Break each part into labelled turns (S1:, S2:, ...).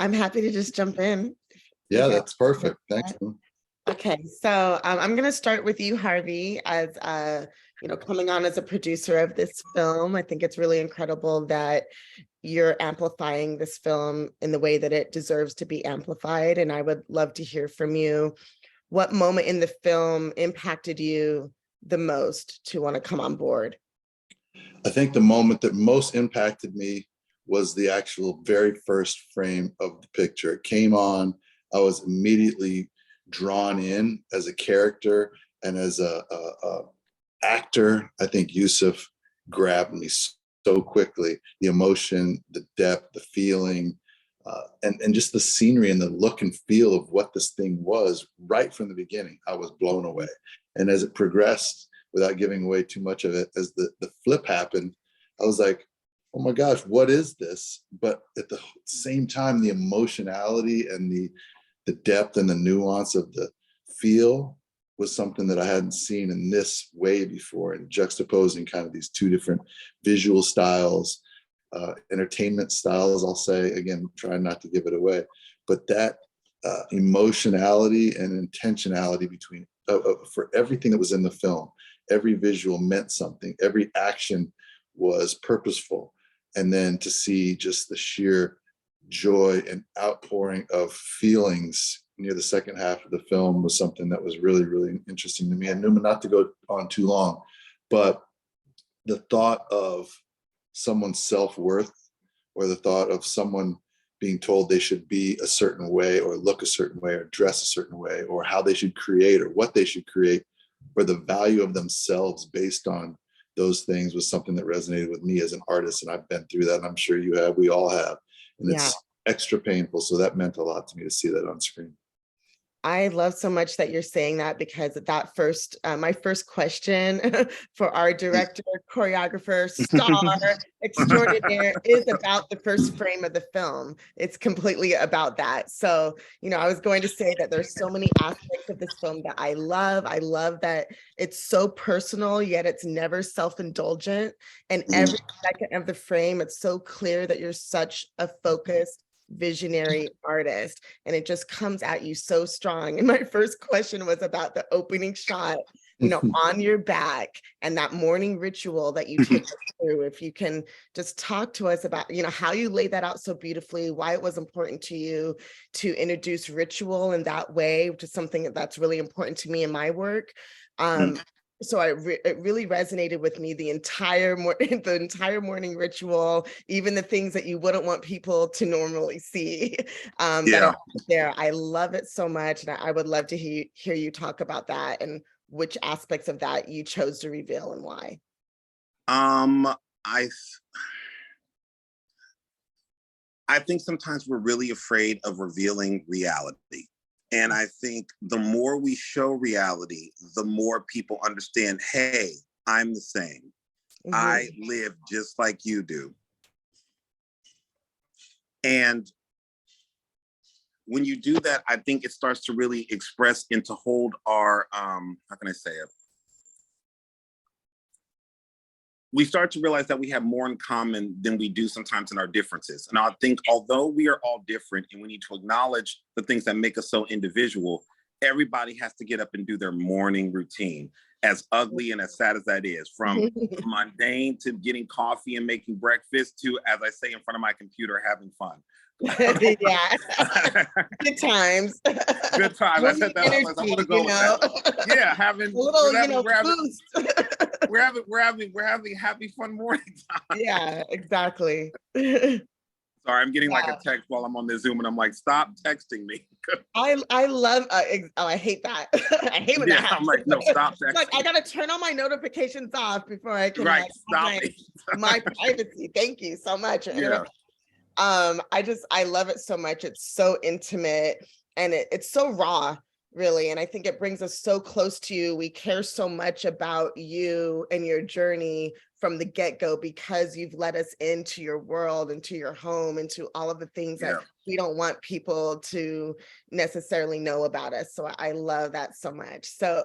S1: I'm happy to just jump in.
S2: Yeah, that's perfect. Thanks.
S1: Okay, so I'm going to start with you, Harvey, as coming on as a producer of this film. I think it's really incredible that you're amplifying this film in the way that it deserves to be amplified. And I would love to hear from you. What moment in the film impacted you the most to want to come on board?
S2: I think the moment that most impacted me was the actual very first frame of the picture. It came on, I was immediately drawn in as a character and as a actor. I think Yusuf grabbed me so quickly. The emotion, the depth, the feeling, and just the scenery and the look and feel of what this thing was right from the beginning. I was blown away. And as it progressed, without giving away too much of it, as the flip happened, I was like, oh my gosh, what is this? But at the same time, the emotionality and the depth and the nuance of the feel was something that I hadn't seen in this way before, and juxtaposing kind of these two different visual styles, entertainment styles, I'll say, again, trying not to give it away, but that emotionality and intentionality between for everything that was in the film. Every visual meant something. Every action was purposeful. And then to see just the sheer joy and outpouring of feelings near the second half of the film was something that was really, really interesting to me. And Numa, not to go on too long, but the thought of someone's self-worth, or the thought of someone being told they should be a certain way or look a certain way or dress a certain way, or how they should create or what they should create, or the value of themselves based on those things, was something that resonated with me as an artist. And I've been through that, and I'm sure you have, we all have. And it's extra painful. So that meant a lot to me to see that on screen.
S1: I love so much that you're saying that, because that first, my first question for our director, choreographer, star extraordinaire is about the first frame of the film. It's completely about that. So, I was going to say that there's so many aspects of this film that I love. I love that it's so personal, yet it's never self-indulgent. And every second of the frame, it's so clear that you're such a focused, visionary artist, and it just comes at you so strong. And my first question was about the opening shot, on your back, and that morning ritual that you take us through. If you can just talk to us about, how you laid that out so beautifully, why it was important to you to introduce ritual in that way, which is something that's really important to me in my work. So it really resonated with me, the entire morning ritual, even the things that you wouldn't want people to normally see. That are there. I love it so much, and I would love to hear you talk about that and which aspects of that you chose to reveal and why.
S3: I think sometimes we're really afraid of revealing reality. And I think the more we show reality, the more people understand, hey, I'm the same. I live just like you do. And when you do that, I think it starts to really express and to hold our, how can I say it? We start to realize that we have more in common than we do sometimes in our differences. And I think although we are all different and we need to acknowledge the things that make us so individual, everybody has to get up and do their morning routine, as ugly and as sad as that is, from mundane to getting coffee and making breakfast to, as I say in front of my computer, having fun.
S1: Yeah. Good times.
S3: Good times. I said that.
S1: Energy,
S3: I want to go with that. Yeah, having
S1: a little, boost.
S3: We're having happy, fun morning time.
S1: Yeah, exactly.
S3: Sorry, I'm getting like a text while I'm on the Zoom, and I'm like, stop texting me.
S1: I love. I hate that. I hate when that happens.
S3: I'm like, no, stop texting.
S1: Like, I gotta turn all my notifications off before I can.
S3: Right, stop
S1: my privacy. Thank you so much.
S3: Yeah.
S1: I love it so much. It's so intimate, and it's so raw, really. And I think it brings us so close to you. We care so much about you and your journey from the get-go, because you've let us into your world, into your home, into all of the things that we don't want people to necessarily know about us. So I love that so much. So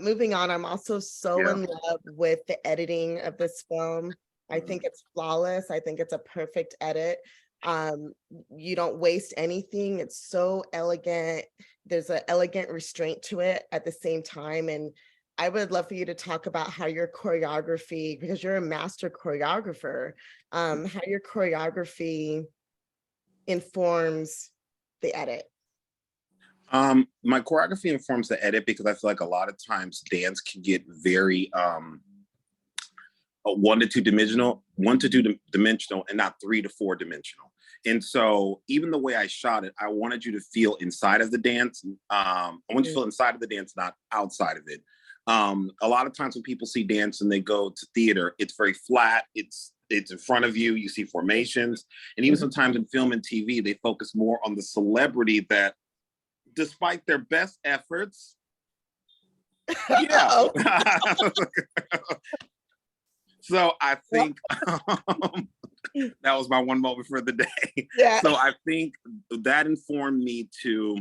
S1: moving on, I'm also so in love with the editing of this film. I think it's flawless. I think it's a perfect edit. Um, you don't waste anything. It's so elegant. There's an elegant restraint to it at the same time. And I would love for you to talk about how your choreography, because you're a master choreographer, how your choreography informs the edit.
S3: My choreography informs the edit because I feel like a lot of times dance can get very 1 to 2 dimensional and not 3 to 4 dimensional. And so even the way I shot it, I wanted you to feel inside of the dance. I want you to feel inside of the dance, not outside of it. A lot of times when people see dance and they go to theater, it's very flat. It's in front of you. You see formations. And even sometimes in film and TV, they focus more on the celebrity that, despite their best efforts, yeah. So I think that was my one moment for the day.
S1: Yeah.
S3: So I think that informed me to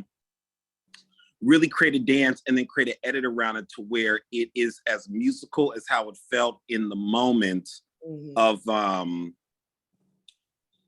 S3: really create a dance and then create an edit around it to where it is as musical as how it felt in the moment of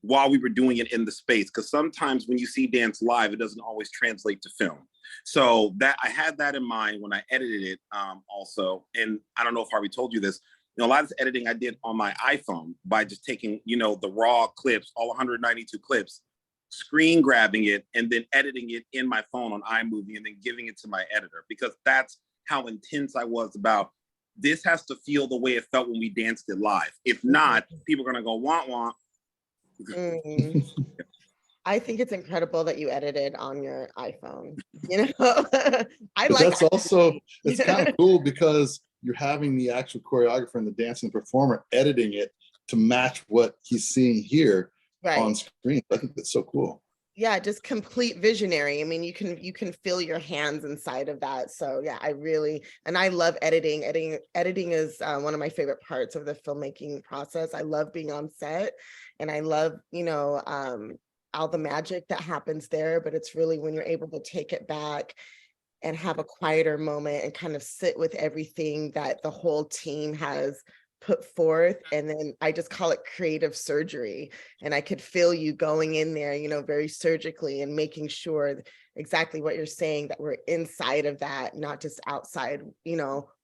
S3: while we were doing it in the space. Because sometimes when you see dance live, it doesn't always translate to film. So that I had that in mind when I edited it also. And I don't know if Harvey told you this, a lot of this editing I did on my iPhone by just taking, the raw clips, all 192 clips, screen grabbing it, and then editing it in my phone on iMovie and then giving it to my editor, because that's how intense I was about this. Has to feel the way it felt when we danced it live. If not, people are going to go, want.
S1: I think it's incredible that you edited on your iPhone.
S2: That's also, it's kind of cool because you're having the actual choreographer and the dancing performer editing it to match what he's seeing here on screen. I think that's so cool.
S1: Yeah, just complete visionary. I mean, you can feel your hands inside of that. So yeah, I love editing. Editing is one of my favorite parts of the filmmaking process. I love being on set, and I love, all the magic that happens there, but it's really when you're able to take it back and have a quieter moment and kind of sit with everything that the whole team has put forth. And then I just call it creative surgery. And I could feel you going in there, very surgically and making sure exactly what you're saying, that we're inside of that, not just outside,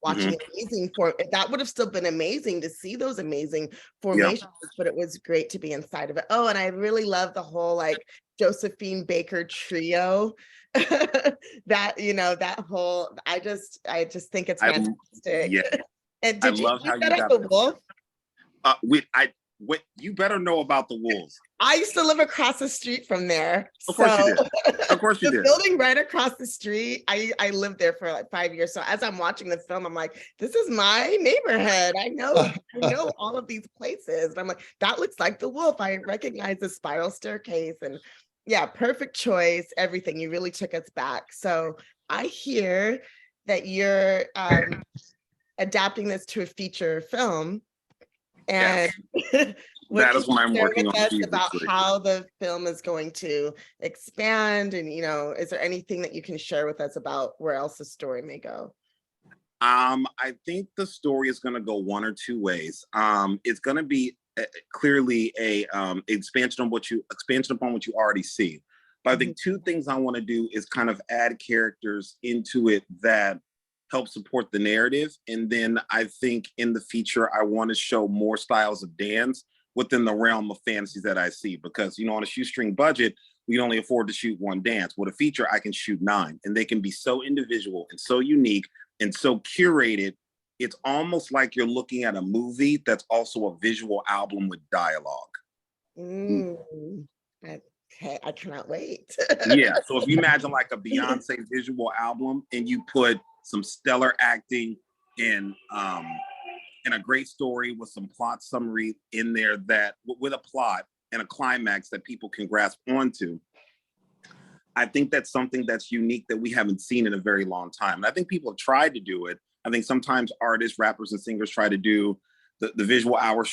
S1: watching amazing form. That would have still been amazing to see those amazing formations, but it was great to be inside of it. Oh, and I really love the whole Josephine Baker trio. that whole, I just think it's fantastic. And did you set up the wolf?
S3: You better know about the wolves.
S1: I used to live across the street from there.
S3: Of course you did. Of course you did.
S1: The building right across the street, I lived there for 5 years. So as I'm watching the film, I'm like, this is my neighborhood. I know all of these places. And I'm like, that looks like the wolf. I recognize the spiral staircase. And yeah, perfect choice, everything. You really took us back. So I hear that you're adapting this to a feature film. And
S3: that is what I'm working on.
S1: About how the film is going to expand, and is there anything that you can share with us about where else the story may go?
S3: I think the story is going to go one or two ways. It's going to be clearly a expansion upon what you already see. But I think two things I want to do is kind of add characters into it that help support the narrative. And then I think in the feature, I want to show more styles of dance within the realm of fantasies that I see. Because, on a shoestring budget, we can only afford to shoot one dance. With a feature, I can shoot 9. And they can be so individual and so unique and so curated. It's almost like you're looking at a movie that's also a visual album with dialogue.
S1: Okay, I cannot wait.
S3: Yeah, so if you imagine like a Beyonce visual album and you put some stellar acting and a great story with some plot summary in there, that with a plot and a climax that people can grasp onto, I think that's something that's unique that we haven't seen in a very long time. And I think people have tried to do it. I think sometimes artists, rappers, and singers try to do the visual album,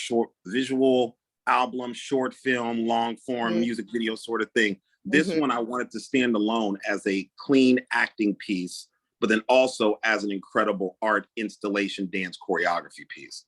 S3: short film, long form music video sort of thing. This one I wanted to stand alone as a clean acting piece, but then also as an incredible art installation dance choreography piece.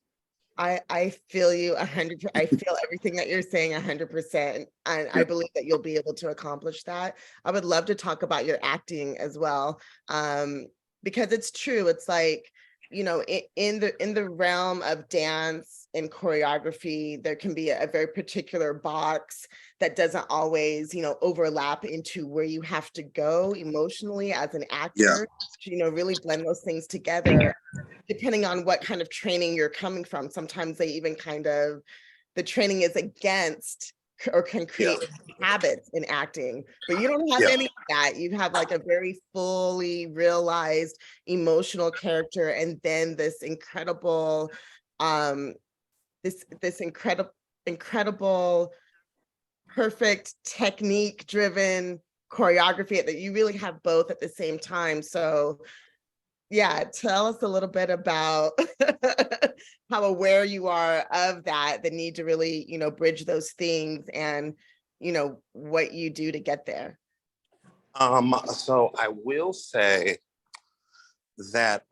S1: I feel you 100. I feel everything that you're saying 100%, and I
S3: Yeah.
S1: believe that you'll be able to accomplish that. I would love to talk about your acting as well, because it's true. It's like, you know, in the realm of dance and choreography, there can be a very particular box that doesn't always, you know, overlap into where you have to go emotionally as an
S3: Yeah.
S1: actor to, you know, really blend those things together depending on what kind of training you're coming from. Sometimes they even kind of, the training is against or can
S3: Yeah.
S1: create habits in acting, but you don't have
S3: Yeah.
S1: any of that. You have like a very fully realized emotional character, and then this incredible, um, this incredible, perfect technique driven choreography that you really have both at the same time. So yeah, tell us a little bit about how aware you are of that, the need to really, you know, bridge those things and, you know, what you do to get there.
S3: So I will say that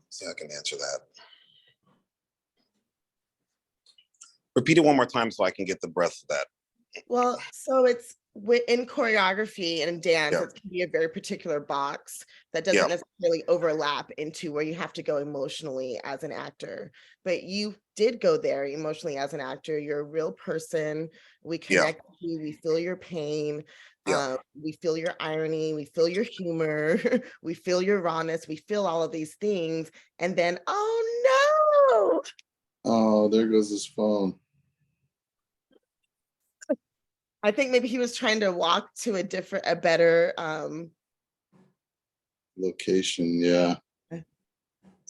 S3: so I can answer that. Repeat it one more time so I can get the breath of that.
S1: Well, so it's in choreography and in dance,
S3: Yeah.
S1: it can be a very particular box that
S3: Yeah.
S1: doesn't necessarily overlap into where you have to go emotionally as an actor. But you did go there emotionally as an actor. You're a real person. We
S3: Yeah.
S1: connect with you. We feel your pain.
S3: Yeah.
S1: We feel your irony. We feel your humor. We feel your rawness. We feel all of these things. And then, oh no,
S2: Oh, there goes his phone.
S1: I think maybe he was trying to walk to a better,
S2: Location, yeah.
S1: Eh.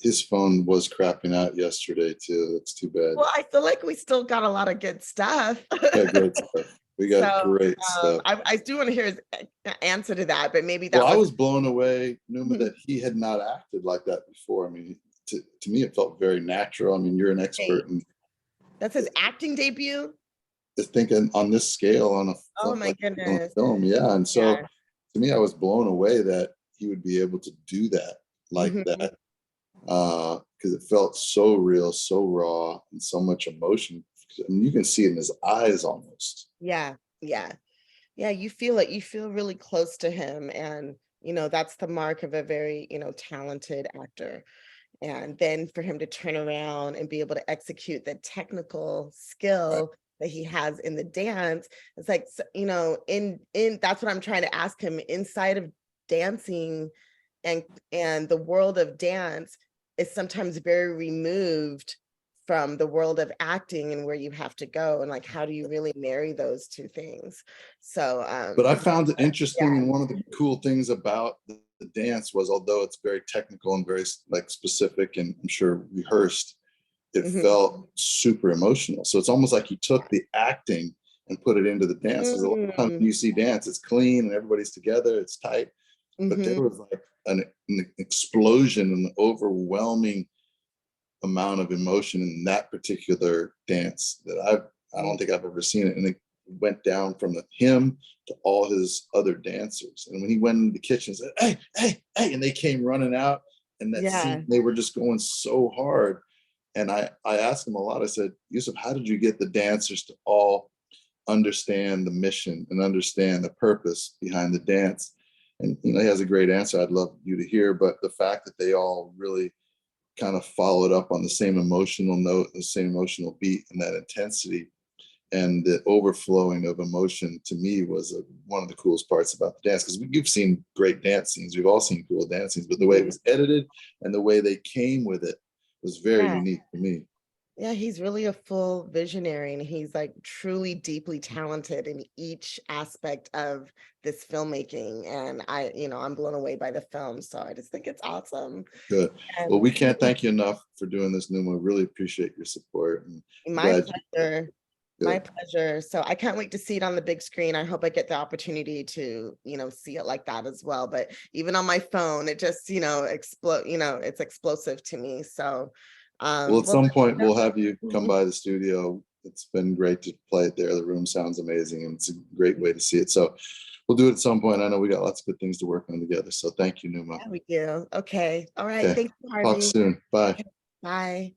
S2: His phone was crapping out yesterday too. That's too bad.
S1: well, I feel like we still got a lot of good stuff.
S2: We got great stuff. We got
S1: So
S2: great stuff.
S1: I do want to hear his answer to that, but maybe
S2: Well,
S1: that
S2: I
S1: was
S2: was blown away, Numa,
S1: Mhm.
S2: that he had not acted like that before. I mean, to me, it felt very natural. I mean, you're an
S1: Hey,
S2: expert in
S1: that's his acting debut.
S2: thinking on this scale on a
S1: Oh my
S2: like on
S1: goodness.
S2: a film, yeah. And so
S1: Yeah.
S2: to me, I was blown away that he would be able to do that like
S1: Mhm.
S2: that, because it felt so real, so raw, and so much emotion. I mean, you can see it in his eyes almost.
S1: Yeah. Yeah. Yeah. You feel it. You feel really close to him. And, you know, that's the mark of a very, you know, talented actor. And then for him to turn around and be able to execute the technical
S2: Right.
S1: skill that he has in the dance, it's like, you know, in that's what I'm trying to ask him inside of dancing, and the world of dance is sometimes very removed from the world of acting and where you have to go, and like how do you really marry those two things? So
S2: But I found it
S1: yeah.
S2: interesting, and one of the cool things about the dance was, although it's very technical and very like specific and I'm sure rehearsed, it
S1: Mhm.
S2: felt super emotional. So it's almost like he took the acting and put it into the dance. Because a lot of times
S1: Mm.
S2: when you see dance, it's clean and everybody's together, it's tight. But there
S1: Mhm.
S2: was like an explosion, an overwhelming amount of emotion in that particular dance that I don't think I've ever seen it. And it went down from him to all his other dancers. And when he went in the kitchen and said, "Hey, hey, hey," and they came running out, and that
S1: Yeah.
S2: scene, they were just going so hard. And I asked him a lot. I said, "Yusuf, how did you get the dancers to all understand the mission and understand the purpose behind the dance?" And he has a great answer I'd love you to hear. But the fact that they all really kind of followed up on the same emotional note, the same emotional beat, and that intensity and the overflowing of emotion, to me, was one of the coolest parts about the dance. Because you've seen great dance scenes, we've all seen cool dance scenes, but the way it
S1: Mhm.
S2: was edited and the way they came with it was very
S1: Yeah.
S2: unique to me.
S1: Yeah, he's really a full visionary, and he's like truly deeply talented in each aspect of this filmmaking. And you know, I'm blown away by the film. So I just think it's awesome.
S2: Good. Well,
S1: And
S2: we can't thank you enough for doing this, Numa. Really appreciate your support. And I'm
S1: my
S2: glad you
S1: pleasure. My
S2: good.
S1: pleasure. So I can't wait to see it on the big screen. I hope I get the opportunity to, you know, see it like that as well. But even on my phone, it just, you know, it's explosive to me. So
S2: Well, at
S1: well,
S2: some point, we'll have you come
S1: Mhm.
S2: by the studio. It's been great to play it there. The room sounds amazing, and it's a great way to see it. So we'll do it at some point. I know we got lots of good things to work on together. So thank you, Numa.
S1: Yeah, we do. Okay. All right.
S2: Okay.
S1: Thanks,
S2: Talk
S1: Harvey.
S2: soon. Bye.
S1: Bye.